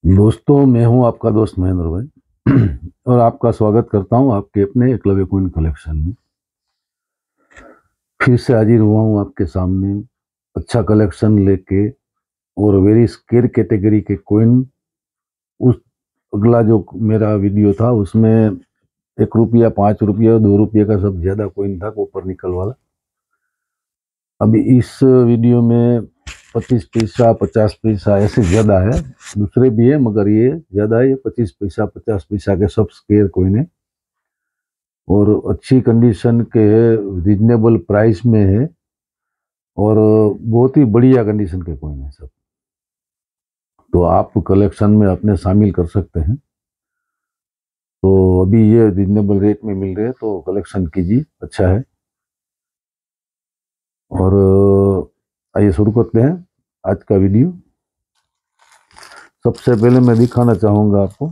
दोस्तों, मैं हूं आपका दोस्त महेंद्र भाई और आपका स्वागत करता हूं आपके अपने एकलव्य कॉइन कलेक्शन में। फिर से हाजिर हुआ हूं आपके सामने अच्छा कलेक्शन लेके और वेरी स्केर कैटेगरी के कॉइन। उस अगला जो मेरा वीडियो था उसमें 1 रुपया, 5 रुपया, 2 रुपये का सब ज्यादा कॉइन था, कॉपर निकल वाला। अभी इस वीडियो में 25 पैसा, 50 पैसा ऐसे ज्यादा है, दूसरे भी है मगर ये ज्यादा है। ये 25 पैसा, 50 पैसा के सब स्केयर कॉइन है और अच्छी कंडीशन के है, रिजनेबल प्राइस में है और बहुत ही बढ़िया कंडीशन के कॉइन है सब। तो आप कलेक्शन में अपने शामिल कर सकते हैं। तो अभी ये रिजनेबल रेट में मिल रहे हैं तो कलेक्शन कीजिए, अच्छा है। और आइए शुरू करते हैं आज का वीडियो। सबसे पहले मैं दिखाना चाहूँगा आपको,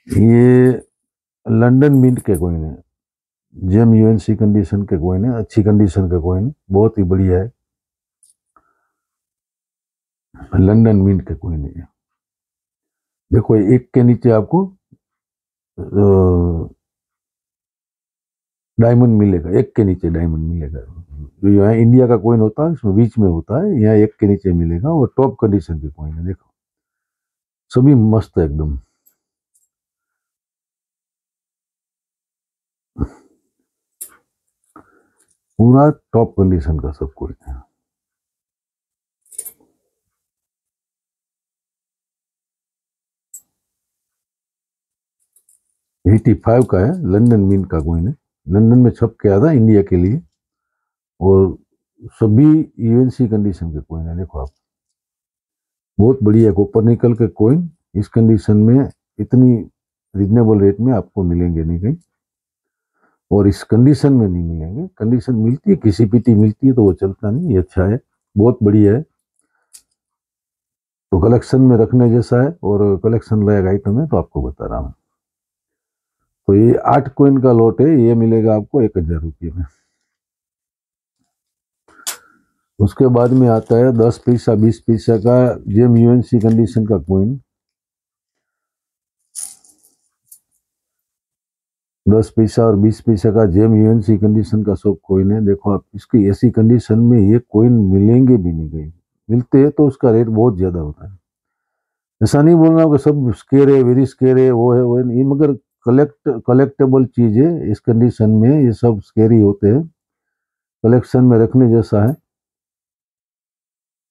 ये लंदन मिंट के कॉइन है, जेम यूएनसी कंडीशन के कॉइन है, अच्छी कंडीशन के कॉइन है, बहुत ही बढ़िया है। लंदन मिंट के कॉइन है। देखो एक के नीचे आपको डायमंड मिलेगा, एक के नीचे डायमंड मिलेगा। जो यहाँ इंडिया का कॉइन होता है इसमें बीच में होता है, यहाँ एक के नीचे मिलेगा और टॉप कंडीशन के कॉइन है। देखो सभी मस्त है एकदम। पूरा टॉप कंडीशन का सब कॉइन है। 85 का है, लंदन मिंट का कॉइन है। लंदन में छप के आया था इंडिया के लिए और सभी यूएनसी कंडीशन के कॉइन है। देखो आप, बहुत बढ़िया कॉपर निकल के कॉइन इस कंडीशन में इतनी रिजनेबल रेट में आपको मिलेंगे नहीं कहीं, और इस कंडीशन में नहीं मिलेंगे। कंडीशन मिलती है, किसी पीटी मिलती है तो वो चलता नहीं, ये अच्छा है, बहुत बढ़िया है। तो कलेक्शन में रखने जैसा है और कलेक्शन लायक आइटम है, तो आपको बता रहा हूँ। तो ये 8 कॉइन का लॉट है, ये मिलेगा आपको 1000 रुपये में। उसके बाद में आता है 10 पैसा, 20 पैसा का जेम यूएनसी कंडीशन का कॉइन। 10 पैसा और 20 पैसा का जेम यूएनसी कंडीशन का सब कॉइन है। देखो आप, इसकी ऐसी कंडीशन में ये कॉइन मिलेंगे भी नहीं कहीं, मिलते हैं तो उसका रेट बहुत ज्यादा होता है। ऐसा नहीं बोल रहा हूँ कि सब स्केर है, वेरी स्केर है, वो है नहीं, मगर कलेक्टेबल चीज है। इस कंडीशन में ये सब स्केरी होते हैं, कलेक्शन में रखने जैसा है।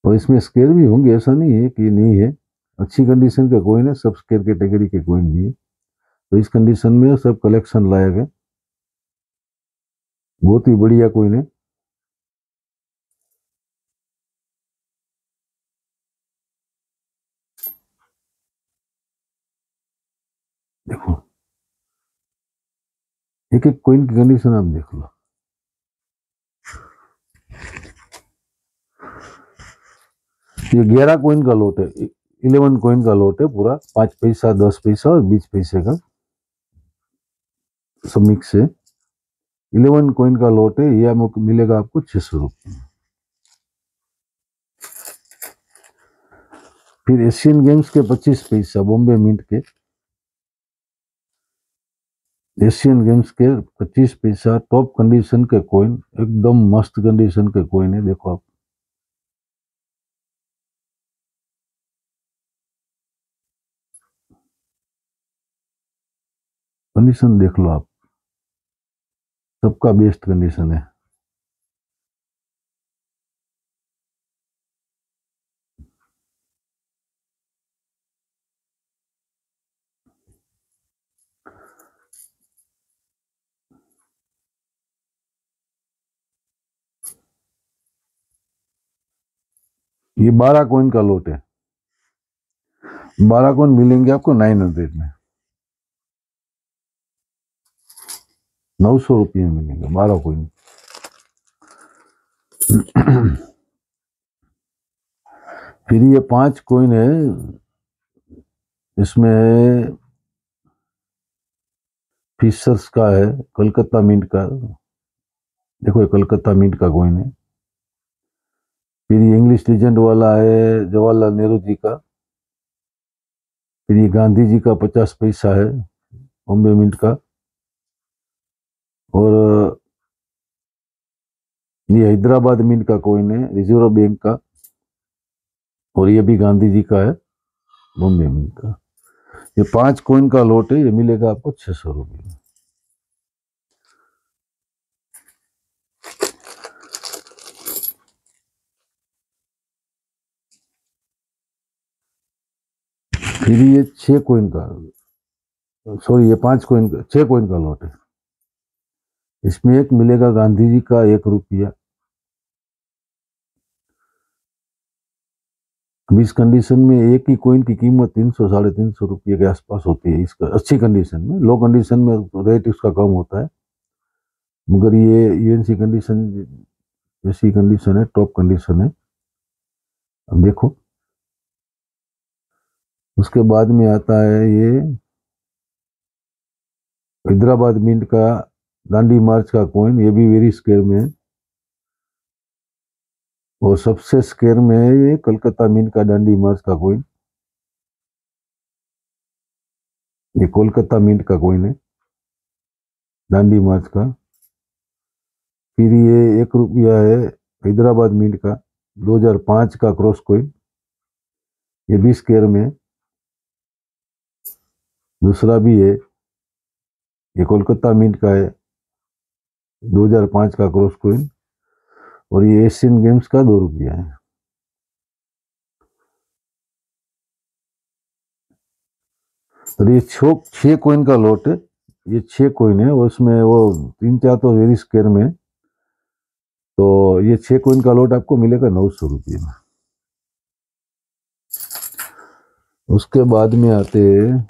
और इसमें स्केर भी होंगे, ऐसा नहीं है कि नहीं है। अच्छी कंडीशन के कॉइन है, सब स्केर कैटेगरी के कॉइन भी है। तो इस कंडीशन में सब कलेक्शन लायक है, बहुत ही बढ़िया कॉइन है। देखो एक एक कॉइन की कंडीशन आप देख लो। ये 11 कॉइन का लॉट है, 11 कॉइन का लॉट है पूरा। 5 पैसा, 10 पैसा और 20 पैसे का सब मिक्स है। 11 कॉइन का लॉट है, ये मिलेगा आपको 600 रुपये। फिर एशियन गेम्स के 25 पैसा, बॉम्बे मिंट के एशियन गेम्स के 25 पैसा टॉप कंडीशन के कॉइन, एकदम मस्त कंडीशन के कॉइन है। देखो आप, कंडीशन देख लो आप, सबका बेस्ट कंडीशन है। ये 12 कॉइन का लॉट है, 12 कॉइन मिलेंगे आपको 900 में, 900 रुपये में मिलेंगे 12 कॉइन। फिर ये 5 कॉइन है, इसमें फिशर्स का है, कलकत्ता मिंट का। देखो ये कलकत्ता मिंट का कॉइन है। फिर ये इंग्लिश लीजेंड वाला है जवाहरलाल नेहरू जी का। फिर ये गांधी जी का 50 पैसा है बॉम्बे मिंट का। और ये हैदराबाद मिंट का कॉइन है रिजर्व बैंक का। और ये भी गांधी जी का है बॉम्बे मिंट का। ये 5 कॉइन का लॉट है, ये मिलेगा आपको 600 रुपये में। फिर ये 6 कॉइन का, सॉरी ये 5 कॉइन का, 6 कॉइन का लॉट है। इसमें एक मिलेगा गांधी जी का 1 रुपया। अब इस कंडीशन में एक ही कॉइन की कीमत 300 साढ़े 300 रुपये के आसपास होती है इसका, अच्छी कंडीशन में। लो कंडीशन में रेट इसका कम होता है, मगर ये यूएनसी कंडीशन जैसी कंडीशन है, टॉप कंडीशन है। अब देखो, उसके बाद में आता है ये हैदराबाद मिंट का दांडी मार्च का कॉइन। ये भी वेरी स्केयर में है। और सबसे स्केयर में है ये कलकत्ता मिंट का दांडी मार्च का कॉइन। ये कोलकाता मिंट का कॉइन है दांडी मार्च का। फिर ये 1 रुपया है हैदराबाद मिंट का 2005 का क्रॉस कॉइन। ये भी स्केयर में है। दूसरा भी है, ये कोलकाता मिंट का है 2005 का क्रॉस कॉइन। और ये एशियन गेम्स का 2 रुपया है। तो ये 6 कॉइन का लॉट है। ये 6 कॉइन है, उसमें वो 3-4 तो वेरी स्केयर में है। तो ये 6 कॉइन का लॉट आपको मिलेगा 900 रुपये में। उसके बाद में आते हैं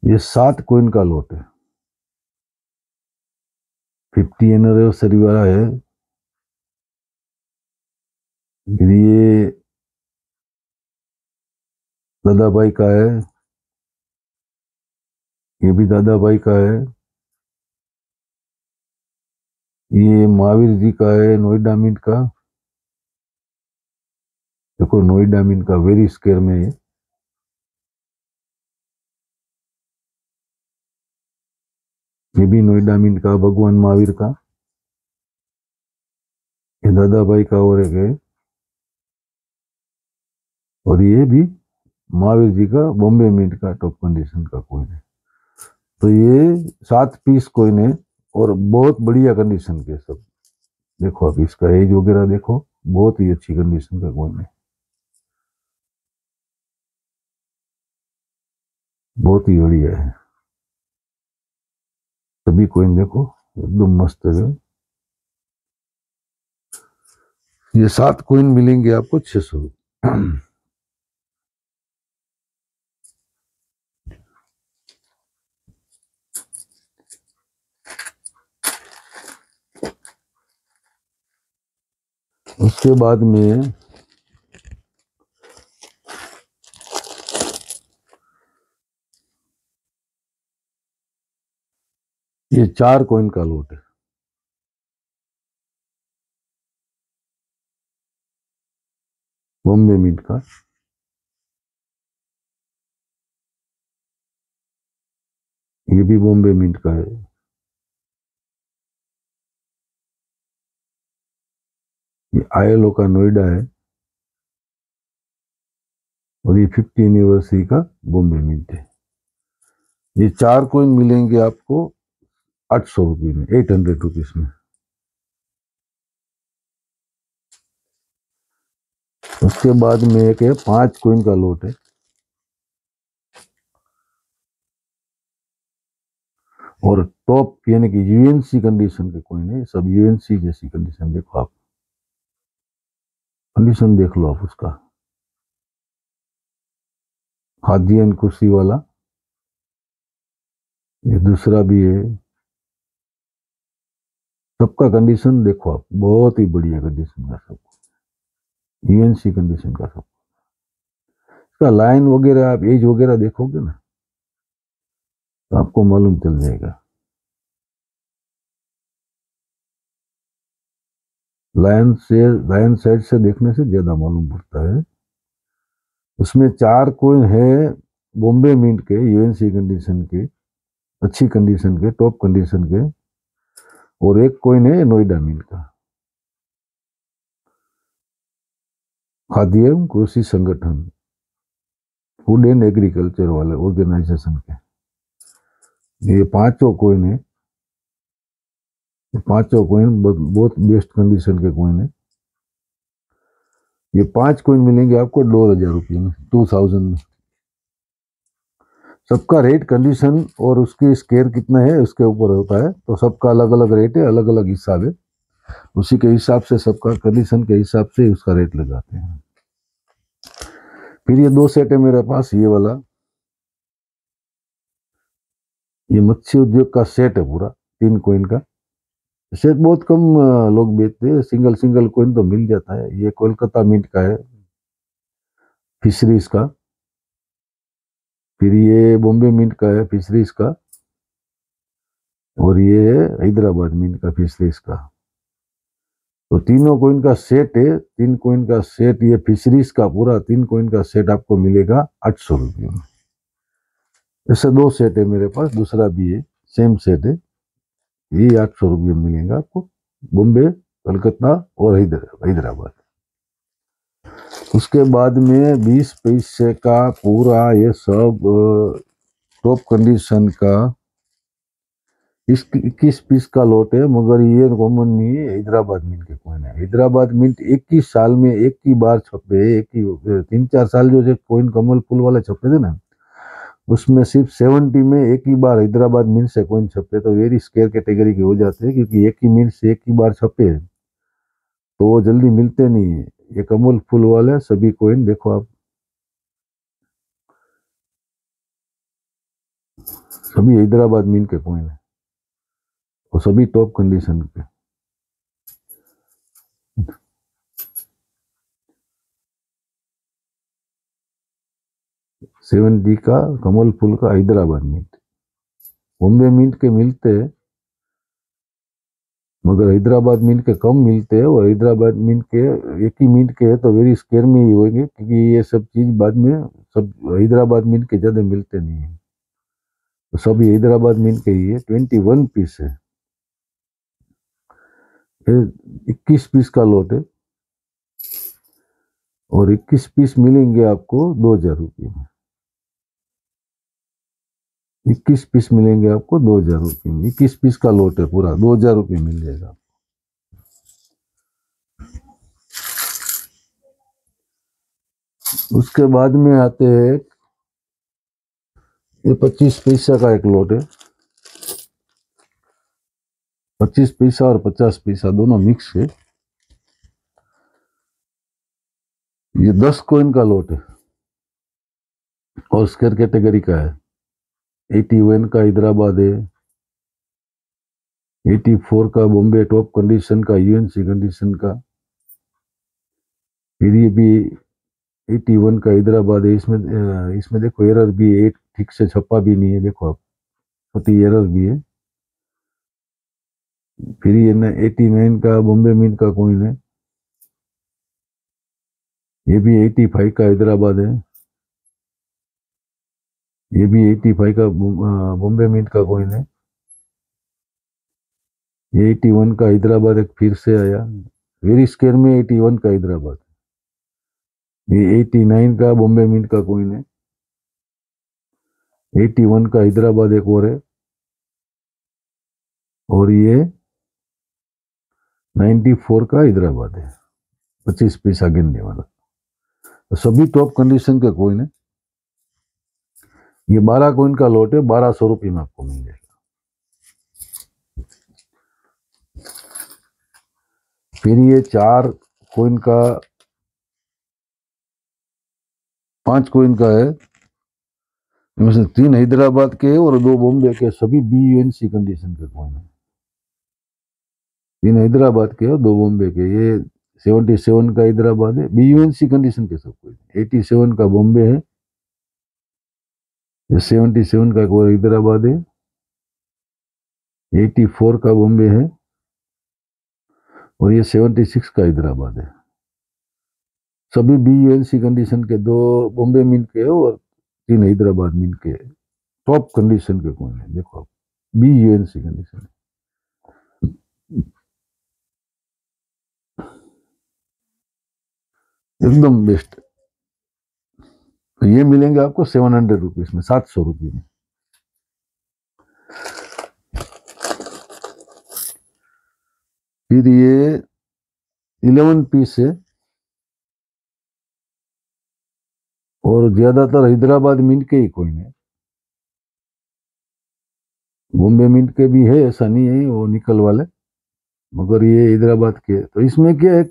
ये 7 कॉइन का लॉट है, 50 एनिवर्सरी वाला है। फिर ये दादा भाई का है, ये भी दादा भाई का है। ये महावीर जी का है नोएडा मिंट का। देखो नोएडा मिंट का वेरी स्केयर में है। ये भी नोएडा मिंट का भगवान महावीर का। ये दादा भाई का और एक है। और ये भी महावीर जी का बॉम्बे मिंट का टॉप कंडीशन का कॉइन है। तो ये 7 पीस कॉइन है और बहुत बढ़िया कंडीशन के सब। देखो आप इसका एज वगैरह देखो, बहुत ही अच्छी कंडीशन का कॉइन है, बहुत ही बढ़िया है। सभी कॉइन देखो एकदम मस्त है। ये 7 कॉइन मिलेंगे आपको 600 रुपये। उसके बाद में ये 4 कॉइन का लॉट है, बॉम्बे मिंट का। ये भी बॉम्बे मिंट का है। ये आईएलओ का नोएडा है। और ये 50 एनिवर्सरी का बॉम्बे मिंट है। ये 4 कॉइन मिलेंगे आपको 800 रुपये में, 800 रुपीज में। उसके बाद में एक है 5 कॉइन का लॉट है। और टॉप यानी कि यूएनसी कंडीशन के कॉइन है, सब यूएनसी जैसी कंडीशन। देखो आप कंडीशन देख लो आप उसका। हाजी एंड कुर्सी वाला ये दूसरा भी है। सबका कंडीशन देखो आप, बहुत ही बढ़िया कंडीशन का सब, यूएनसी कंडीशन का सब। इसका लाइन वगैरह आप एज वगैरह देखोगे ना तो आपको मालूम चल जाएगा। लायन साइड से देखने से ज्यादा मालूम पड़ता है। उसमें 4 कोइन है बॉम्बे मिंट के, यूएनसी कंडीशन के, अच्छी कंडीशन के, टॉप कंडीशन के, और एक कोइन है नोएडा मिंट का, खाद्य एवं कृषि संगठन, फूड एंड एग्रीकल्चर वाले ऑर्गेनाइजेशन के। ये पांचों कोइन है, ये पांचों कोइन बहुत बेस्ट कंडीशन के कोइन है। ये 5 कोइन मिलेंगे आपको 2000 रुपये में, 2000 में। सबका रेट कंडीशन और उसकी स्केयर कितना है उसके ऊपर होता है, तो सबका अलग अलग रेट है, अलग अलग हिसाब है, उसी के हिसाब से सबका कंडीशन के हिसाब से उसका रेट लगाते हैं। फिर ये 2 सेट है मेरे पास, ये वाला, ये मत्स्य उद्योग का सेट है पूरा, 3 कोइन का सेट। बहुत कम लोग बेचते हैं, सिंगल सिंगल कोइन तो मिल जाता है। ये कोलकाता मिंट का है, फिशरीज का। फिर ये बॉम्बे मिंट का है, फिशरीज का। और ये है हैदराबाद मिंट का, फिशरीज का। तो तीनों कोइन का सेट है, 3 कोइन का सेट। ये फिशरीज का पूरा 3 कोइन का सेट आपको मिलेगा 800 रुपये में। ऐसे 2 सेट है मेरे पास, दूसरा भी है, सेम सेट है। ये 800 रुपये मिलेगा आपको, बॉम्बे, कलकत्ता और हैदराबाद। उसके बाद में 20 पैसे का पूरा ये सब टॉप कंडीशन का 21 पीस का लॉट है, मगर ये कॉमन नहीं है, हैदराबाद मिंट के कोइन है। हैदराबाद मिंट 21 साल में एक ही बार छपे, एक ही 3-4 साल जो कोइन कमल फूल वाले छपे थे ना, उसमें सिर्फ 70 में एक ही बार हैदराबाद मिंट से कोइन छपे, तो वेरी स्केयर कैटेगरी के हो जाते हैं, क्योंकि एक ही मिंट से एक ही बार छपे तो वो जल्दी मिलते नहीं है। ये कमल फूल वाले सभी कोइन देखो आप, सभी हैदराबाद मिंट के कोइन है, और सभी टॉप कंडीशन के। 70 का कमल फूल का हैदराबाद मिंट। बॉम्बे मिंट के मिलते हैं, मगर हैदराबाद मिंट के कम मिलते हैं, और हैदराबाद मिंट के एक ही मिंट के है तो वेरी स्केयर में ही होंगे, क्योंकि ये सब चीज बाद में सब हैदराबाद मिंट के ज्यादा मिलते नहीं है। तो सभी हैदराबाद मिंट के ही है। 21 पीस है, 21 पीस का लॉट है, और 21 पीस मिलेंगे आपको 2000 रुपये में। 21 पीस मिलेंगे आपको 2000 रुपये में। 21 पीस का लॉट है पूरा, 2000 रुपये मिल जाएगा। उसके बाद में आते हैं, ये 25 पैसा का एक लॉट है। 25 पैसा और 50 पैसा दोनों मिक्स है। ये 10 कोइन का लॉट है, और स्केयर कैटेगरी का है। 81 का हैदराबाद है, 84 का बॉम्बे टॉप कंडीशन का, यूएनसी कंडीशन का। फिर ये भी 81 का हैदराबाद है। इसमें देखो एरर भी है, ठीक से छपा भी नहीं है, देखो आप, छोटी एरर भी है। फिर ये 89 का बॉम्बे मिंट का कोइन है। ये भी 85 का हैदराबाद है। ये भी 85 का बॉम्बे मिंट का कोइन है। ये 81 का हैदराबाद एक फिर से आया, वेरी स्केयर में 81 का हैदराबाद। ये 89 का बॉम्बे मिंट का कोइन है। 81 का हैदराबाद एक और है, और ये 94 का हैदराबाद है, 25 पैसा गिनने वाला। तो सभी टॉप कंडीशन के कोइन है। ये 12 कोइन का लॉट है, 1200 रुपये में आपको मिल जाएगा। फिर ये 4 कोइन का, 5 कोइन का है, इनमें से 3 हैदराबाद के और 2 बॉम्बे के, सभी BUNC कंडीशन के कोइन है। 3 हैदराबाद के और 2 बॉम्बे के। ये 77 का हैदराबाद है, BUNC कंडीशन के सब कोइन। 87 का बॉम्बे है, 77 का एक और हैदराबाद है, 84 का बॉम्बे है, और ये 76 का हैदराबाद है। सभी BUNC कंडीशन के, 2 बॉम्बे मिंट के और 3 हैदराबाद मिंट के टॉप कंडीशन के कॉइन है। देखो आप, BUNC कंडीशन एकदम बेस्ट। तो ये मिलेंगे आपको 700 रुपीज में, 700 रुपये में। फिर ये 11 पीस है और ज्यादातर हैदराबाद मिंट के ही कॉइन है। बॉम्बे मिंट के भी है, ऐसा नहीं है वो निकल वाले, मगर ये हैदराबाद के। तो इसमें क्या है,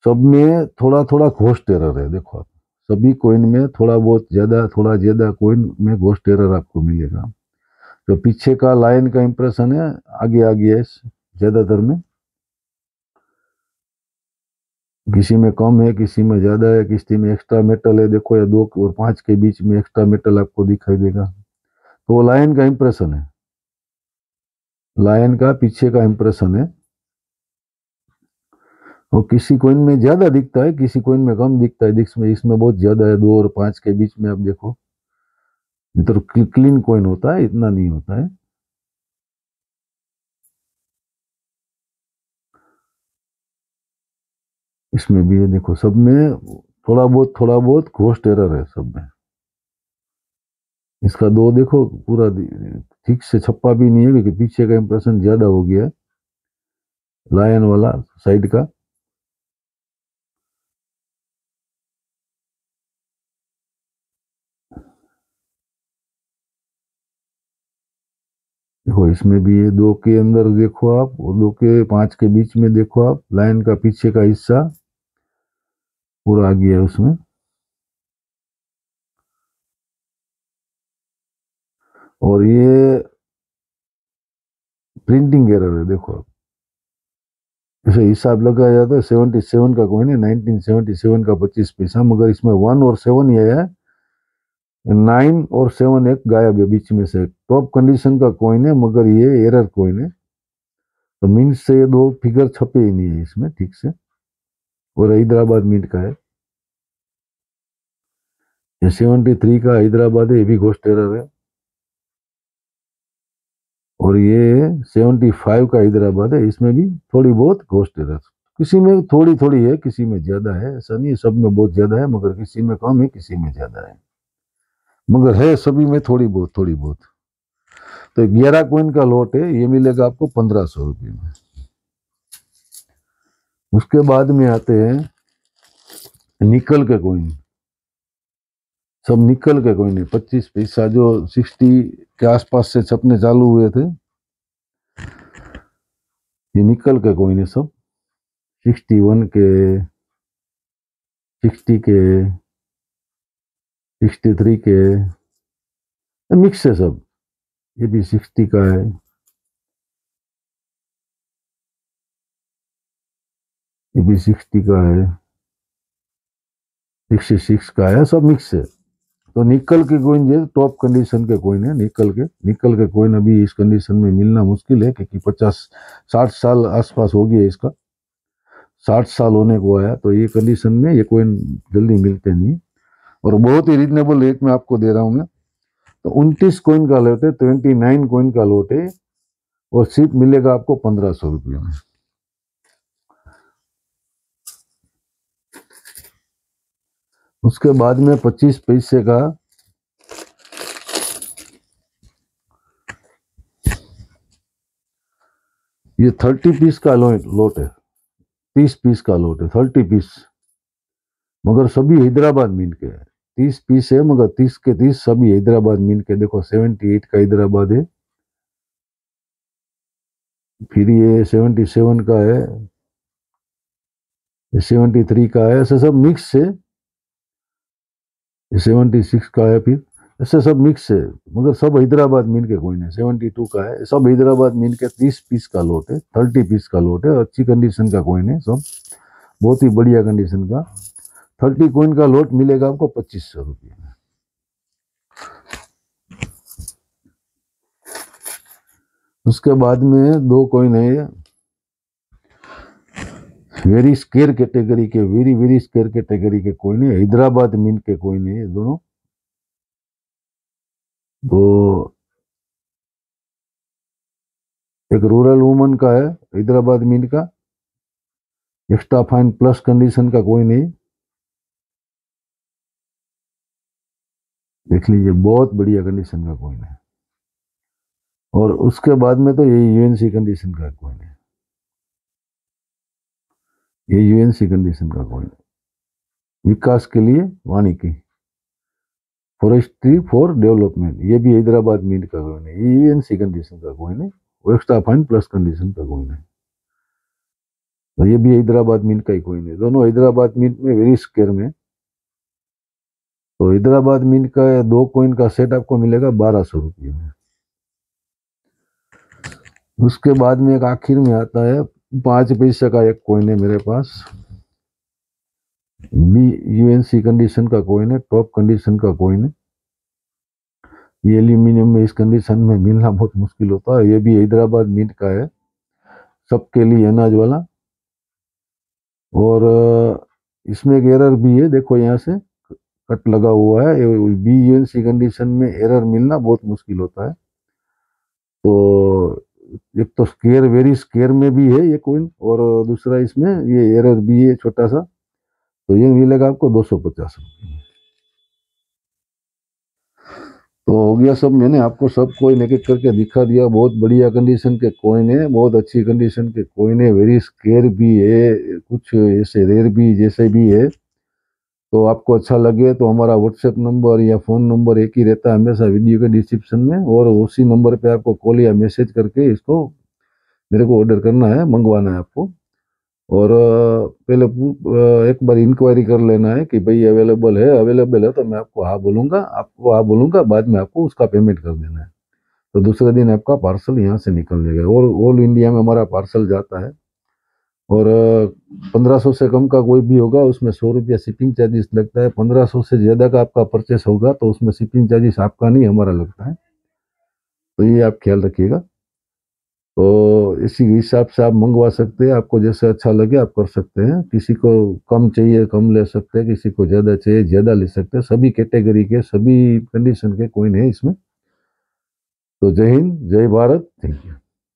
सब में थोड़ा थोड़ा घोस्ट एरर है। देखो आप, सभी कोइन में थोड़ा बहुत ज्यादा, थोड़ा ज्यादा कोइन में घोस्ट एरर आपको मिलेगा। जो पीछे का लाइन का इंप्रेशन है, आगे आ गया है ज्यादातर में, किसी में कम है, किसी में ज्यादा है, किसी में एक्स्ट्रा मेटल है। देखो या 2 और 5 के बीच में एक्स्ट्रा मेटल आपको दिखाई देगा, तो वो लाइन का इंप्रेशन है, लाइन का पीछे का इंप्रेशन है। और किसी कोइन में ज्यादा दिखता है, किसी कोइन में कम दिखता है। इसमें बहुत ज्यादा है, 2 और 5 के बीच में। आप देखो, इधर क्लीन कोइन होता है, इतना नहीं होता है। इसमें भी है, देखो सब में थोड़ा बहुत घोस्ट एरर है सब में। इसका 2 देखो पूरा ठीक से छप्पा भी नहीं है, क्योंकि पीछे का इंप्रेशन ज्यादा हो गया है, लायन वाला साइड का। देखो इसमें भी ये 2 के अंदर देखो आप, और 2 के 5 के बीच में देखो आप, लाइन का पीछे का हिस्सा पूरा आ गया है उसमें। और ये प्रिंटिंग एरर है, देखो आप, जैसे हिसाब लगाया जाता है 77 का कॉइन है, 1977 का 25 पैसा, मगर इसमें 1 और 7 ये है, 9 और 7 एक गायब है बीच में से। टॉप कंडीशन का कॉइन है, मगर ये एरर कॉइन है। तो मिंट से ये 2 फिगर छपे ही नहीं है इसमें ठीक से, और हैदराबाद मिंट का है। ये 73 का हैदराबाद है, ये भी घोस्ट एरर है। और ये 75 का हैदराबाद है, इसमें भी थोड़ी बहुत घोस्ट एरर। किसी में थोड़ी थोड़ी है, किसी में ज्यादा है, ऐसा नहीं है सब में बहुत ज्यादा है, मगर किसी में कम है, किसी में ज्यादा है, मगर है सभी में थोड़ी बहुत थोड़ी बहुत। तो 11 कोइन का लॉट है, ये मिलेगा आपको 1500 रुपये में। उसके बाद में आते हैं निकल के कोइन। सब निकल के कोइन है, 25 पैसा जो 60 के आसपास से छपने चालू हुए थे, ये निकल के कोइन है सब। 61 के, 60 के, 63 के, मिक्स है सब। ये भी 60 का है, ये भी 60 का है, 66 का है, सब मिक्स है। तो निकल के कोइन जो टॉप कंडीशन के कोइन है, निकल के कोइन अभी इस कंडीशन में मिलना मुश्किल है, क्योंकि 50-60 साल आसपास हो गया इसका, 60 साल होने को आया। तो ये कंडीशन में ये कोइन जल्दी मिलते नहीं, और बहुत ही रीजनेबल रेट में आपको दे रहा हूँ मैं। तो 29 कोइन का लॉट है, 29 कोइन का लॉट है, और सिर्फ मिलेगा आपको 1500 रुपये में। उसके बाद में 25 पैसे का ये 30 पीस का लॉट है, 30 पीस का लॉट है, 30 पीस, मगर सभी हैदराबाद मिंट के है। 30 पीस है, मगर 30 के 30 सभी हैदराबाद मिंट के। देखो 78 का हैदराबाद है, फिर ये 77 का है, 73 का है, ऐसे सब मिक्स है। 76 का है, फिर ऐसे सब मिक्स है, मगर सब हैदराबाद मिंट के कोइन है। 72 का है, सब हैदराबाद मिंट के। 30 पीस का लॉट है, 30 पीस का लॉट है, अच्छी कंडीशन का कोइन है सब, बहुत ही बढ़िया कंडीशन का। 30 कोइन का लॉट मिलेगा आपको 2500 रुपये में। उसके बाद में 2 कोइन है, वेरी स्केयर कैटेगरी के, वेरी वेरी स्केयर कैटेगरी के कोई नहीं, हैदराबाद मिंट के कोई नहीं है दोनों। तो एक रूरल वुमन का है हैदराबाद मिंट का, एक्स्ट्रा फाइन प्लस कंडीशन का कोई नहीं, देख लीजिए बहुत बढ़िया कंडीशन का कोई नहीं। और उसके बाद में तो ये यूएनसी कंडीशन का कोई नहीं, ये यूएनसी कंडीशन का कोई नहीं। विकास के लिए वानिकी, फॉरेस्ट्री फॉर डेवलपमेंट, ये भी हैदराबाद मिंट का कोई नहीं, ये यूएनसी कंडीशन का कोई नहीं, एक्स्ट्रा फाइन प्लस कंडीशन का कोई नहीं। तो ये भी हैदराबाद मिंट का ही कोई नहीं, दोनों हैदराबाद मिंट में वेरी स्केयर में। तो हैदराबाद मिंट का 2 कॉइन का सेट आपको मिलेगा 1200 रुपये में। उसके बाद में एक आखिर में आता है 5 पैसे का एक कॉइन है मेरे पास, बी यूएनसी कंडीशन का कॉइन है, टॉप कंडीशन का कॉइन है। ये एल्यूमिनियम में इस कंडीशन में मिलना बहुत मुश्किल होता है, ये भी हैदराबाद मिंट का है, सबके लिए अनाज वाला। और इसमें एक एरर भी है, देखो यहाँ से कट लगा हुआ है, बी यूएनसी कंडीशन में एरर मिलना बहुत मुश्किल होता है। तो एक तो स्केयर, वेरी स्केयर में भी है ये कॉइन, और दूसरा इसमें ये एरर भी है छोटा सा। तो ये मिलेगा आपको 250 रुपये। तो हो गया सब, मैंने आपको सब कॉइन एक एक करके दिखा दिया। बहुत बढ़िया कंडीशन के कॉइन है, बहुत अच्छी कंडीशन के कॉइन है, वेरी स्केयर भी है, कुछ ऐसे रेयर भी जैसे भी है। तो आपको अच्छा लगे तो हमारा व्हाट्सएप नंबर या फ़ोन नंबर एक ही रहता है हमेशा वीडियो के डिस्क्रिप्शन में, और उसी नंबर पे आपको कॉल या मैसेज करके इसको मेरे को ऑर्डर करना है, मंगवाना है आपको। और पहले एक बार इंक्वायरी कर लेना है कि भाई अवेलेबल है तो मैं आपको हाँ बोलूँगा, आपको हाँ बोलूँगा, बाद में आपको उसका पेमेंट कर देना है। तो दूसरे दिन आपका पार्सल यहाँ से निकल जाएगा, और ऑल इंडिया में हमारा पार्सल जाता है। और 1500 से कम का कोई भी होगा उसमें 100 रुपया शिपिंग चार्जेस लगता है। 1500 से ज़्यादा का आपका परचेस होगा तो उसमें शिपिंग चार्जेस आपका नहीं, हमारा लगता है। तो ये आप ख्याल रखिएगा। तो इसी हिसाब से आप मंगवा सकते हैं, आपको जैसे अच्छा लगे आप कर सकते हैं। किसी को कम चाहिए कम ले सकते हैं, किसी को ज़्यादा चाहिए ज़्यादा ले सकते हैं। सभी कैटेगरी के, सभी कंडीशन के कॉइन है इसमें। तो जय हिंद, जय भारत, थैंक यू।